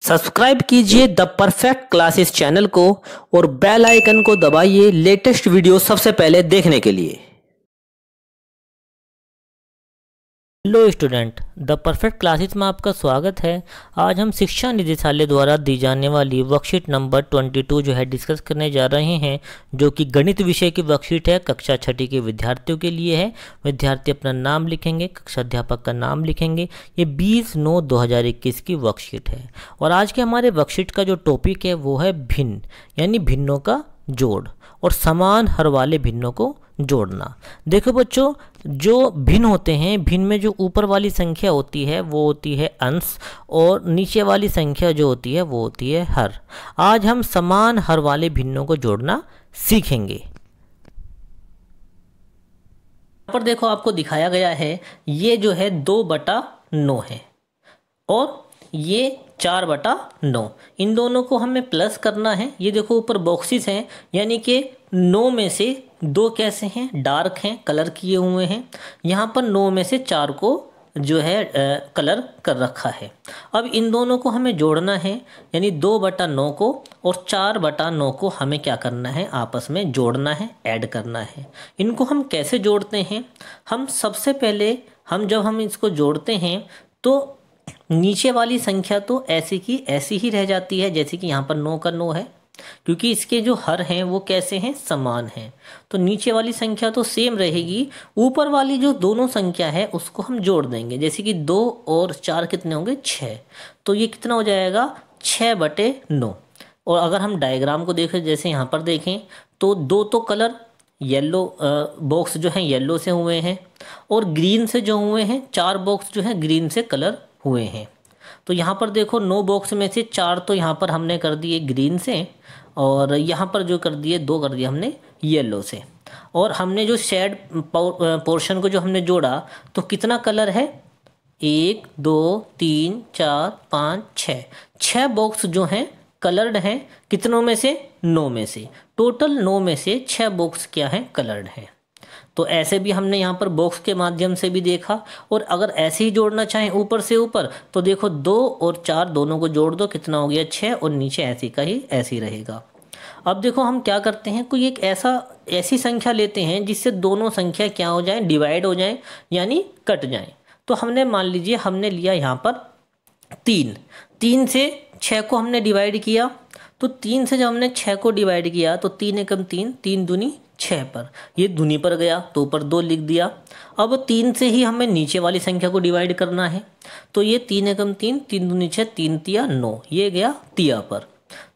Subscribe कीजिए the perfect classes channel को और बेल आइकन को दबाइए लेटेस्ट वीडियो सबसे पहले देखने के लिए। Hello student, the perfect classes में आपका स्वागत है। आज हम शिक्षा निदेशालय द्वारा दी जाने वाली वर्कशीट नंबर 22 जो है डिस्कस करने जा रहे हैं, जो कि गणित विषय की वर्कशीट है। कक्षा छठी के विद्यार्थियों के लिए है। विद्यार्थी अपना नाम लिखेंगे, कक्षा अध्यापक का नाम लिखेंगे। ये 20/9/2021 की वर्कशीट है। और आज के हमारे वर्कशीट का जो टॉपिक है वो है भिन्न, यानी भिन्नों का जोड़ और समान हर वाले भिन्नों को जोड़ना। देखो बच्चों, जो भिन्न होते हैं, भिन्न में जो ऊपर वाली संख्या होती है वो होती है अंश, और नीचे वाली संख्या जो होती है वो होती है हर। आज हम समान हर वाले भिन्नों को जोड़ना सीखेंगे। यहाँ पर देखो आपको दिखाया गया है, ये जो है 2/9 है और ये 4/9। इन दोनों को हमें प्लस करना है। ये देखो ऊपर बॉक्सेस हैं, यानी कि 9 में से 2 कैसे हैं, डार्क हैं, कलर किए हुए हैं। यहाँ पर 9 में से 4 को जो है कलर कर रखा है। अब इन दोनों को हमें जोड़ना है, यानी 2/9 को और 4/9 को हमें क्या करना है, आपस में जोड़ना है, ऐड करना है। इनको हम कैसे जोड़ते हैं? हम सबसे पहले जब हम इसको जोड़ते हैं तो नीचे वाली संख्या तो ऐसी की ऐसी ही रह जाती है, जैसे कि यहाँ पर 9 का 9 है, क्योंकि इसके जो हर हैं वो कैसे हैं, समान हैं। तो नीचे वाली संख्या तो सेम रहेगी। ऊपर वाली जो दोनों संख्या है उसको हम जोड़ देंगे, जैसे कि 2 और 4 कितने होंगे, 6। तो ये कितना हो जाएगा, 6/9। और अगर हम डायग्राम को देखें, जैसे यहाँ पर देखें, तो 2 तो कलर येलो बॉक्स जो हैं येलो से हुए हैं, और ग्रीन से जो हुए हैं 4 बॉक्स जो हैं ग्रीन से कलर हुए हैं। तो यहाँ पर देखो 9 बॉक्स में से 4 तो यहाँ पर हमने कर दिए ग्रीन से, और यहाँ पर जो कर दिए 2 कर दिए हमने येलो से। और हमने जो शेड पोर्शन को जो हमने जोड़ा तो कितना कलर है, 1 2 3 4 5 6 बॉक्स जो हैं कलर्ड हैं। कितनों में से, 9 में से। टोटल 9 में से 6 बॉक्स क्या हैं, कलर्ड हैं। तो ऐसे भी हमने यहाँ पर बॉक्स के माध्यम से भी देखा। और अगर ऐसे ही जोड़ना चाहें ऊपर से ऊपर, तो देखो 2 और 4 दोनों को जोड़ दो, कितना हो गया, 6, और नीचे ऐसे का ही ऐसे ही रहेगा। अब देखो हम क्या करते हैं, कोई एक ऐसी संख्या लेते हैं जिससे दोनों संख्या क्या हो जाए, डिवाइड हो जाए, यानी कट जाए। तो हमने मान लीजिए हमने लिया यहाँ पर 3 से 6 को हमने डिवाइड किया। तो 3 से जब हमने 6 को डिवाइड किया तो 3 एकम 3, 3 दूनी 6 पर, ये दूनी पर गया तो ऊपर 2 लिख दिया। अब 3 से ही हमें नीचे वाली संख्या को डिवाइड करना है। तो ये 3 एकम 3, 3 दूनी 6, 3 तिया 9, ये गया तिया पर।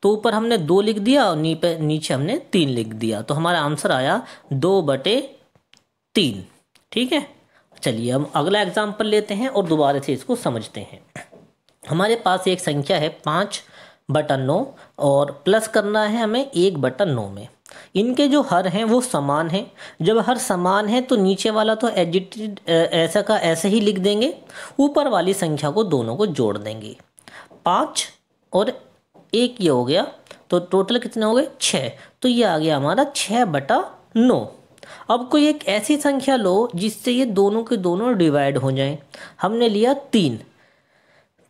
तो ऊपर हमने 2 लिख दिया और नीचे हमने 3 लिख दिया। तो हमारा आंसर आया 2/3। ठीक है, चलिए हम अगला एग्जाम्पल लेते हैं और दोबारा से इसको समझते हैं। हमारे पास एक संख्या है 5/9 और प्लस करना है हमें 1/9 में। इनके जो हर हैं वो समान हैं। जब हर समान है तो नीचे वाला तो एडिटेड ऐसा का ऐसे ही लिख देंगे, ऊपर वाली संख्या को दोनों को जोड़ देंगे। 5 और 1 ये हो गया, तो टोटल कितने हो गए, 6। तो ये आ गया हमारा 6/9। अब कोई एक ऐसी संख्या लो जिससे ये दोनों के दोनों डिवाइड हो जाएं। हमने लिया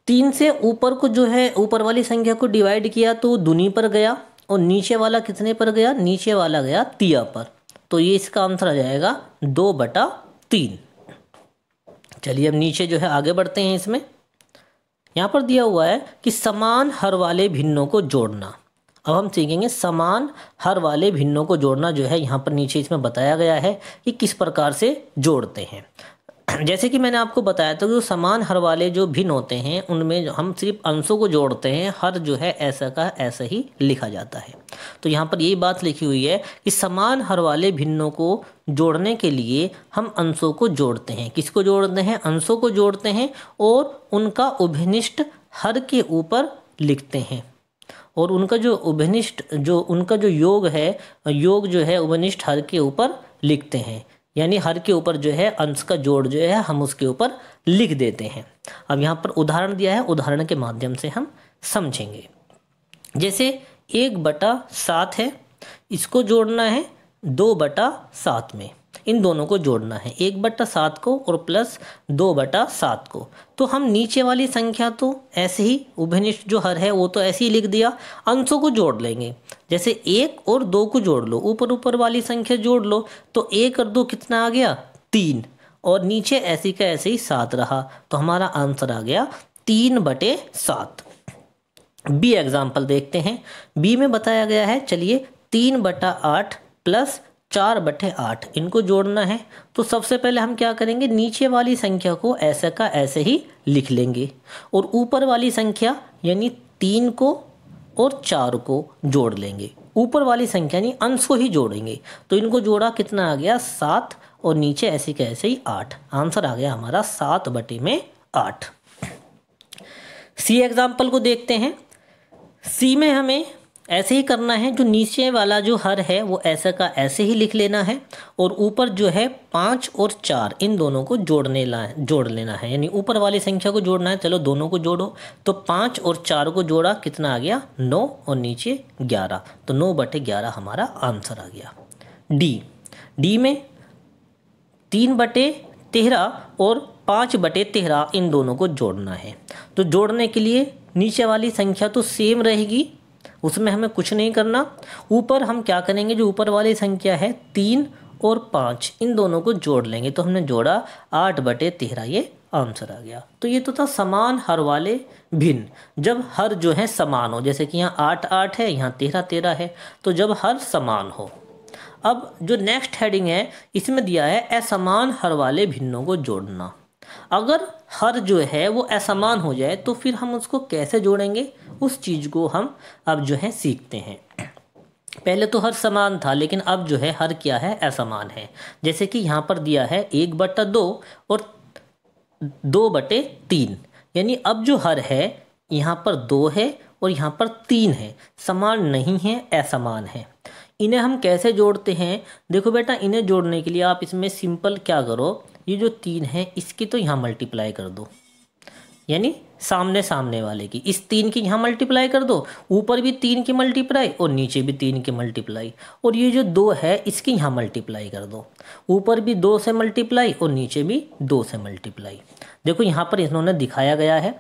3 से ऊपर को जो है ऊपर वाली संख्या को डिवाइड किया तो दूनी पर गया, और नीचे वाला कितने पर गया, नीचे वाला गया तिया पर। तो ये इसका आंसर आ जाएगा 2/3। चलिए अब नीचे जो है आगे बढ़ते हैं। इसमें यहाँ पर दिया हुआ है कि समान हर वाले भिन्नों को जोड़ना। अब हम सीखेंगे समान हर वाले भिन्नों को जोड़ना जो है यहाँ पर नीचे इसमें बताया गया है कि किस प्रकार से जोड़ते हैं। जैसे कि मैंने आपको बताया था कि जो समान हर वाले जो भिन्न होते हैं उनमें हम सिर्फ अंशों को जोड़ते हैं, हर जो है ऐसा का ऐसा ही लिखा जाता है। तो यहाँ पर यही बात लिखी हुई है कि समान हर वाले भिन्नों को जोड़ने के लिए हम अंशों को जोड़ते हैं। किसको जोड़ते हैं, अंशों को जोड़ते हैं, और उनका उभयनिष्ठ हर के ऊपर लिखते हैं। और उनका जो उभयनिष्ठ उनका जो योग जो है उभयनिष्ठ हर के ऊपर लिखते हैं, यानी हर के ऊपर जो है अंश का जोड़ जो है हम उसके ऊपर लिख देते हैं। अब यहाँ पर उदाहरण दिया है, उदाहरण के माध्यम से हम समझेंगे। जैसे 1/7 है, इसको जोड़ना है 2/7 में। इन दोनों को जोड़ना है, 1/7 को और प्लस 2/7 को। तो हम नीचे वाली संख्या तो ऐसे ही उभयनिष्ठ जो हर है वो तो ऐसे ही लिख दिया, अंशों को जोड़ लेंगे। जैसे 1 और 2 को जोड़ लो, ऊपर ऊपर वाली संख्या जोड़ लो, तो 1 और 2 कितना आ गया 3, और नीचे ऐसे का ऐसे ही 7 रहा, तो हमारा आंसर आ गया 3/7। बी एग्जाम्पल देखते हैं। बी में बताया गया है, चलिए 3/8 प्लस 4/8 इनको जोड़ना है। तो सबसे पहले हम क्या करेंगे, नीचे वाली संख्या को ऐसे का ऐसे ही लिख लेंगे और ऊपर वाली संख्या यानी 3 को और 4 को जोड़ लेंगे। ऊपर वाली संख्या यानी अंश को ही जोड़ेंगे, तो इनको जोड़ा कितना आ गया 7, और नीचे ऐसे का ऐसे ही 8। आंसर आ गया हमारा 7/8। सी एग्जाम्पल को देखते हैं। सी में हमें ऐसे ही करना है, जो नीचे वाला जो हर है वो ऐसे का ऐसे ही लिख लेना है, और ऊपर जो है 5 और 4 इन दोनों को जोड़ लेना है, यानी ऊपर वाली संख्या को जोड़ना है। चलो दोनों को जोड़ो, तो 5 और 4 को जोड़ा कितना आ गया 9, और नीचे 11, तो 9/11 हमारा आंसर आ गया। डी में 3/13 और 5/13 इन दोनों को जोड़ना है। तो जोड़ने के लिए नीचे वाली संख्या तो सेम रहेगी, उसमें हमें कुछ नहीं करना। ऊपर हम क्या करेंगे, जो ऊपर वाली संख्या है 3 और 5 इन दोनों को जोड़ लेंगे, तो हमने जोड़ा 8/13, ये आंसर आ गया। तो ये तो था समान हर वाले भिन्न, जब हर जो है समान हो, जैसे कि यहाँ 8/8 है, यहाँ 13/13 है, तो जब हर समान हो। अब जो नेक्स्ट हेडिंग है इसमें दिया है असमान हर वाले भिन्नों को जोड़ना। अगर हर जो है वो असमान हो जाए तो फिर हम उसको कैसे जोड़ेंगे, उस चीज़ को हम अब जो है सीखते हैं। पहले तो हर समान था, लेकिन अब जो है हर क्या है असमान है। जैसे कि यहाँ पर दिया है 1/2 और 2/3, यानी अब जो हर है यहाँ पर 2 है और यहाँ पर 3 है, समान नहीं है, असमान है। इन्हें हम कैसे जोड़ते हैं, देखो बेटा, इन्हें जोड़ने के लिए आप इसमें सिंपल क्या करो, ये जो 3 है इसकी तो यहाँ मल्टीप्लाई कर दो, यानी सामने वाले की, इस 3 की यहाँ मल्टीप्लाई कर दो, ऊपर भी 3 की मल्टीप्लाई और नीचे भी 3 की मल्टीप्लाई, और ये जो 2 है इसकी यहाँ मल्टीप्लाई कर दो, ऊपर भी 2 से मल्टीप्लाई और नीचे भी 2 से मल्टीप्लाई। देखो यहाँ पर इन्होंने दिखाया गया है,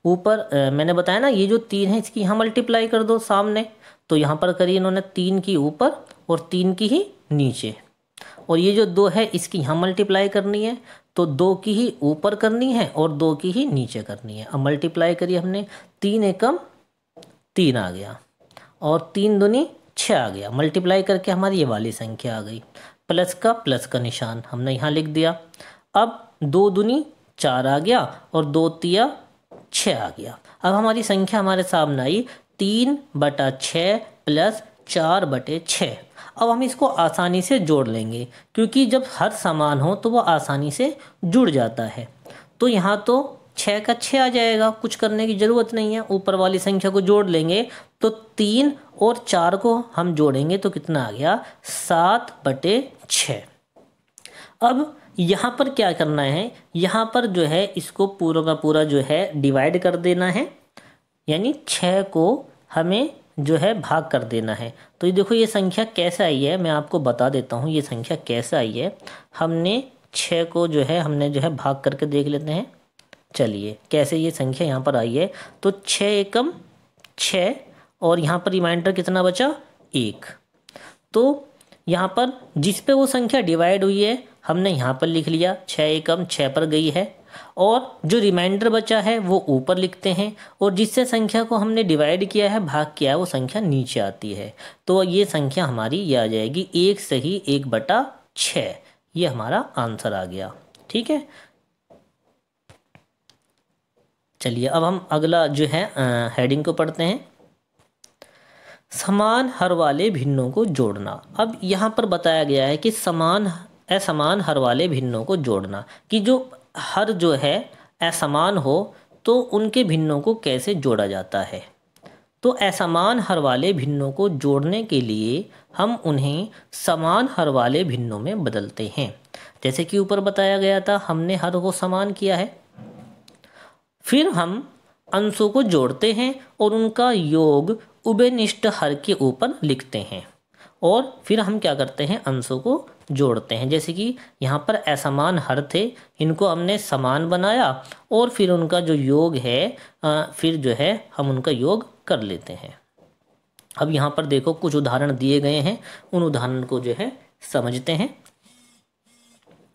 ऊपर मैंने बताया ना, ये जो 3 है इसकी यहाँ मल्टीप्लाई कर दो सामने, तो यहाँ पर करिए इन्होंने 3 की ऊपर और 3 की ही नीचे, और ये जो 2 है इसकी यहाँ मल्टीप्लाई करनी है, तो 2 की ही ऊपर करनी है और 2 की ही नीचे करनी है। अब मल्टीप्लाई करिए हमने, 3 एकम 3 आ गया और 3 दूनी 6 आ गया। मल्टीप्लाई करके हमारी ये वाली संख्या आ गई, प्लस का निशान हमने यहाँ लिख दिया। अब 2 दूनी 4 आ गया और 2 तिया 6 आ गया। अब हमारी संख्या हमारे सामने आई 3/6 प्लस 4/6। अब हम इसको आसानी से जोड़ लेंगे, क्योंकि जब हर समान हो तो वो आसानी से जुड़ जाता है। तो यहाँ तो 6 का 6 आ जाएगा, कुछ करने की ज़रूरत नहीं है, ऊपर वाली संख्या को जोड़ लेंगे। तो 3 और 4 को हम जोड़ेंगे तो कितना आ गया 7/6। अब यहाँ पर क्या करना है, यहाँ पर जो है इसको पूरा का पूरा जो है डिवाइड कर देना है, यानी 6 को हमें जो है भाग कर देना है। तो ये देखो ये संख्या कैसे आई है, मैं आपको बता देता हूँ ये संख्या कैसे आई है। हमने 6 को जो है हमने जो है भाग करके देख लेते हैं। चलिए कैसे ये संख्या यहाँ पर आई है, तो 6 एकम 6 और यहाँ पर रिमाइंडर कितना बचा 1। तो यहाँ पर जिस पे वो संख्या डिवाइड हुई है हमने यहाँ पर लिख लिया, 6 एकम 6 पर गई है, और जो रिमाइंडर बचा है वो ऊपर लिखते हैं, और जिससे संख्या को हमने डिवाइड किया है भाग किया है वो संख्या नीचे आती है। तो ये संख्या हमारी ये आ जाएगी 1 सही 1/6, ये हमारा आंसर आ गया। ठीक है, चलिए अब हम अगला जो है हेडिंग को पढ़ते हैं, समान हर वाले भिन्नों को जोड़ना। अब यहाँ पर बताया गया है कि असमान हर वाले भिन्नों को जोड़ना, कि जो हर जो है असमान हो तो उनके भिन्नों को कैसे जोड़ा जाता है। तो असमान हर वाले भिन्नों को जोड़ने के लिए हम उन्हें समान हर वाले भिन्नों में बदलते हैं। जैसे कि ऊपर बताया गया था, हमने हर को समान किया है, फिर हम अंशों को जोड़ते हैं और उनका योग उभयनिष्ठ हर के ऊपर लिखते हैं, और फिर हम क्या करते हैं, अंशों को जोड़ते हैं। जैसे कि यहाँ पर असमान हर थे, इनको हमने समान बनाया और फिर उनका जो योग है फिर जो है हम उनका योग कर लेते हैं। अब यहाँ पर देखो कुछ उदाहरण दिए गए हैं, उन उदाहरण को जो है समझते हैं।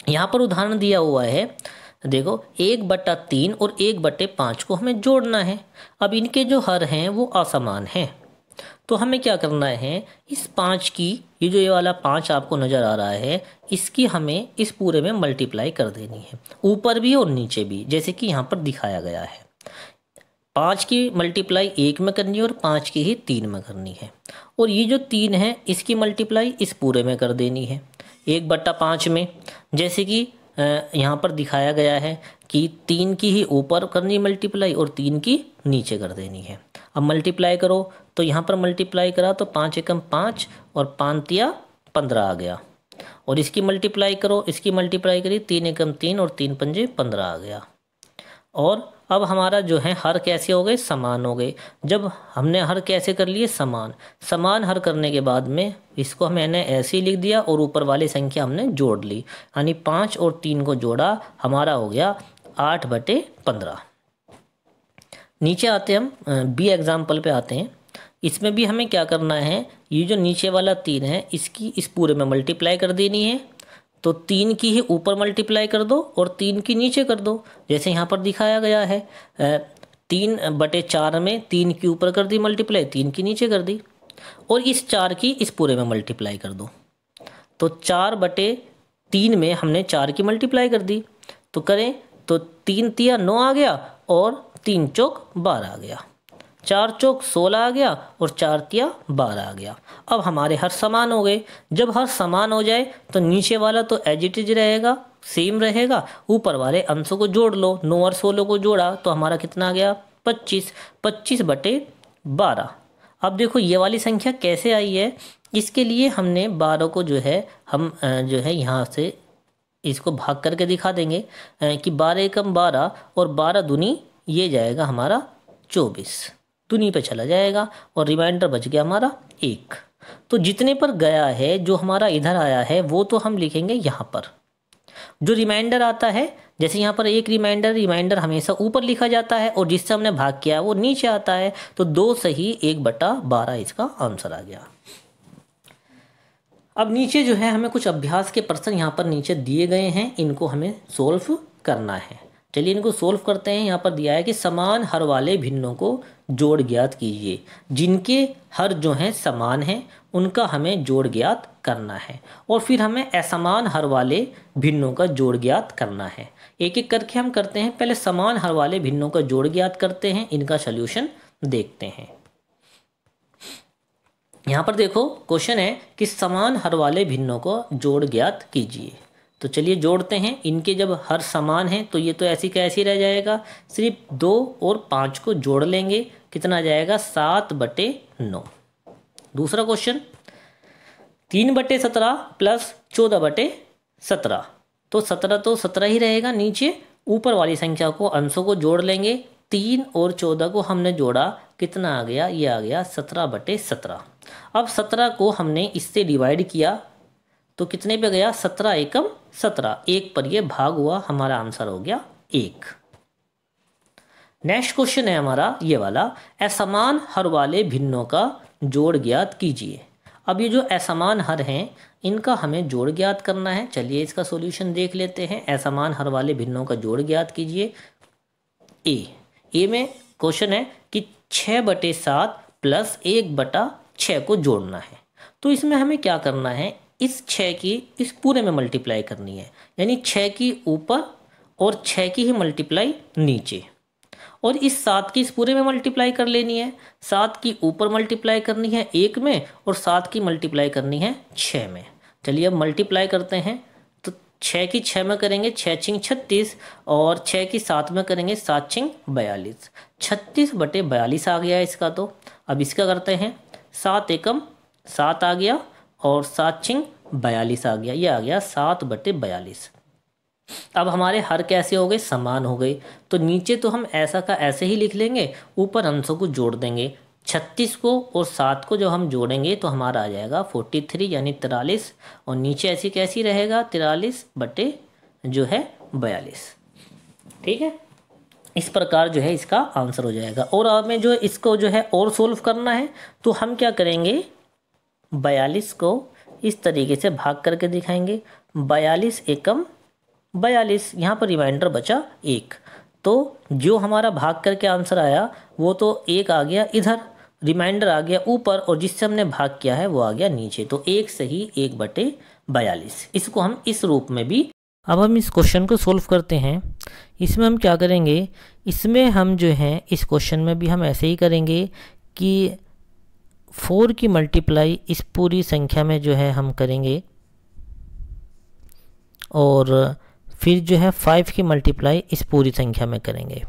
यहाँ पर उदाहरण दिया हुआ है, देखो 1/3 और 1/5 को हमें जोड़ना है। अब इनके जो हर हैं वो असमान हैं, तो हमें क्या करना है, इस 5 की, ये वाला 5 आपको नज़र आ रहा है, इसकी हमें इस पूरे में मल्टीप्लाई कर देनी है, ऊपर भी और नीचे भी, जैसे कि यहाँ पर दिखाया गया है। 5 की मल्टीप्लाई 1 में करनी है और 5 की ही 3 में करनी है। और ये जो 3 है इसकी मल्टीप्लाई इस पूरे में कर देनी है 1/5 में, जैसे कि यहाँ पर दिखाया गया है कि 3 की ही ऊपर करनी मल्टीप्लाई और 3 की नीचे कर देनी है। अब मल्टीप्लाई करो तो यहाँ पर मल्टीप्लाई करा तो 5 एकम 5 और 5 तिया 15 आ गया। और इसकी मल्टीप्लाई करो, इसकी मल्टीप्लाई करी 3 एकम 3 और 3 पंजे 15 आ गया। और अब हमारा जो है हर कैसे हो गए, समान हो गए। जब हमने हर कैसे कर लिए, समान, समान हर करने के बाद में इसको मैंने ऐसे ही लिख दिया और ऊपर वाली संख्या हमने जोड़ ली, यानी 5 और 3 को जोड़ा, हमारा हो गया 8/15। नीचे आते हम बी एग्जाम्पल पे आते हैं। इसमें भी हमें क्या करना है, ये जो नीचे वाला 3 है इसकी इस पूरे में मल्टीप्लाई कर देनी है, तो 3 की ही ऊपर मल्टीप्लाई कर दो और 3 की नीचे कर दो, जैसे यहाँ पर दिखाया गया है। 3/4 में 3 की ऊपर कर दी मल्टीप्लाई, 3 की नीचे कर दी, और इस 4 की इस पूरे में मल्टीप्लाई कर दो। तो 4/3 में हमने 4 की मल्टीप्लाई कर दी, तो करें तो 3 तिया 9 आ गया और 3 चौक 12 आ गया, 4 चौक 16 आ गया और 4 तिया 12 आ गया। अब हमारे हर समान हो गए। जब हर समान हो जाए तो नीचे वाला तो एज इट इज रहेगा, सेम रहेगा, ऊपर वाले अंशों को जोड़ लो। 9 और 16 को जोड़ा तो हमारा कितना आ गया, 25, 25/12। अब देखो ये वाली संख्या कैसे आई है, इसके लिए हमने 12 को जो है हम जो है यहाँ से इसको भाग करके दिखा देंगे कि 12 एकम 12 और 12 दूनी ये जाएगा हमारा 24, दूनी पे चला जाएगा और रिमाइंडर बच गया हमारा 1। तो जितने पर गया है, जो हमारा इधर आया है वो तो हम लिखेंगे यहाँ पर। जो रिमाइंडर आता है, जैसे यहाँ पर एक रिमाइंडर हमेशा ऊपर लिखा जाता है और जिससे हमने भाग किया वो नीचे आता है, तो 2 सही 1/12 इसका आंसर आ गया। अब नीचे जो है हमें कुछ अभ्यास के प्रश्न यहाँ पर नीचे दिए गए हैं, इनको हमें सोल्व करना है। चलिए इनको सोल्व करते हैं। यहाँ पर दिया है कि समान हर वाले भिन्नों को जोड़ ज्ञात कीजिए। जिनके हर जो हैं समान हैं उनका हमें जोड़ ज्ञात करना है, और फिर हमें असमान हर वाले भिन्नों का जोड़ ज्ञात करना है। एक एक करके हम करते हैं। पहले समान हर वाले भिन्नों का जोड़ ज्ञात करते हैं, इनका सॉल्यूशन देखते हैं। यहाँ पर देखो क्वेश्चन है कि समान हर वाले भिन्नों को जोड़ ज्ञात कीजिए। तो चलिए जोड़ते हैं। इनके जब हर समान है तो ये तो ऐसी का ऐसी रह जाएगा, सिर्फ 2 और 5 को जोड़ लेंगे, कितना जाएगा 7/9। दूसरा क्वेश्चन 3/17 प्लस 14/17, तो 17 तो 17 ही रहेगा नीचे। ऊपर वाली संख्या को अंशों को जोड़ लेंगे, 3 और 14 को हमने जोड़ा, कितना आ गया, ये आ गया 17/17। अब 17 को हमने इससे डिवाइड किया तो कितने पे गया, 17 एकम 17, 1 पर ये भाग हुआ, हमारा आंसर हो गया 1। नेक्स्ट क्वेश्चन है हमारा ये वाला, असमान हर वाले भिन्नों का जोड़ ज्ञात कीजिए। अब ये जो असमान हर हैं इनका हमें जोड़ ज्ञात करना है। चलिए इसका सॉल्यूशन देख लेते हैं। असमान हर वाले भिन्नों का जोड़ ज्ञात कीजिए। ए में क्वेश्चन है कि 6/7 प्लस 1/6 को जोड़ना है। तो इसमें हमें क्या करना है, इस 6 की इस पूरे में मल्टीप्लाई करनी है, यानी 6 की ऊपर और 6 की ही मल्टीप्लाई नीचे, और इस 7 की इस पूरे में मल्टीप्लाई कर लेनी है। 7 की ऊपर मल्टीप्लाई करनी है 1 में और 7 की मल्टीप्लाई करनी है 6 में। चलिए अब मल्टीप्लाई करते हैं। तो 6 की 6 में करेंगे 6×6 36 और 6 की 7 में करेंगे 7×6 42, 36/42 आ गया इसका। तो अब इसका करते हैं, 7 एकम 7 आ गया और 7×6 42 आ गया, ये आ गया 7/42। अब हमारे हर कैसे हो गए, समान हो गए। तो नीचे तो हम ऐसा का ऐसे ही लिख लेंगे, ऊपर अंशों को जोड़ देंगे। 36 को और 7 को जब हम जोड़ेंगे तो हमारा आ जाएगा 43 यानी 43, और नीचे ऐसी कैसी रहेगा 43 बटे जो है 42। ठीक है, इस प्रकार जो है इसका आंसर हो जाएगा। और हमें जो इसको जो है और सोल्व करना है तो हम क्या करेंगे, 42 को इस तरीके से भाग करके दिखाएंगे। 42 एकम 42, यहाँ पर रिमाइंडर बचा 1, तो जो हमारा भाग करके आंसर आया वो तो 1 आ गया इधर, रिमाइंडर आ गया ऊपर, और जिससे हमने भाग किया है वो आ गया नीचे, तो 1 सही 1 बटे 42। इसको हम इस रूप में भी, अब हम इस क्वेश्चन को सोल्व करते हैं। इसमें हम क्या करेंगे, इसमें हम जो है इस क्वेश्चन में भी हम ऐसे ही करेंगे कि 4 की मल्टीप्लाई इस पूरी संख्या में जो है हम करेंगे, और फिर जो है 5 की मल्टीप्लाई इस पूरी संख्या में करेंगे।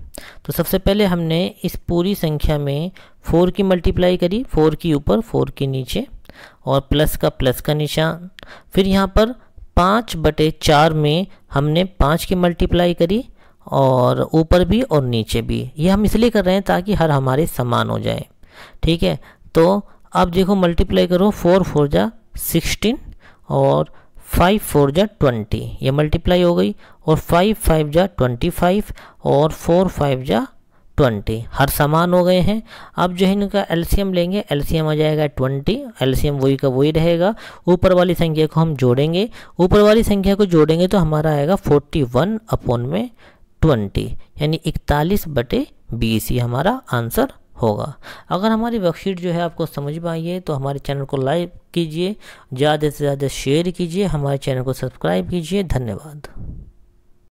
तो सबसे पहले हमने इस पूरी संख्या में 4 की मल्टीप्लाई करी, 4 की ऊपर 4 के नीचे, और प्लस का निशान। फिर यहाँ पर 5/4 में हमने 5 की मल्टीप्लाई करी, और ऊपर भी और नीचे भी। ये हम इसलिए कर रहे हैं ताकि हर हमारे समान हो जाए। ठीक है, तो अब देखो मल्टीप्लाई करो, 4 4 जा 16 और 5 4 जा 20, ये मल्टीप्लाई हो गई, और 5 5 जा 25 और 4 5 जा 20, हर समान हो गए हैं। अब जो है इनका एलसीएम लेंगे, एलसीएम आ जाएगा 20, एलसीएम वही का वही रहेगा। ऊपर वाली संख्या को हम जोड़ेंगे, ऊपर वाली संख्या को जोड़ेंगे तो हमारा आएगा 41/20, यानी 41/20 ही हमारा आंसर होगा। अगर हमारी वर्कशीट जो है आपको समझ में आई है तो हमारे चैनल को लाइक कीजिए, ज़्यादा से ज़्यादा शेयर कीजिए, हमारे चैनल को सब्सक्राइब कीजिए। धन्यवाद।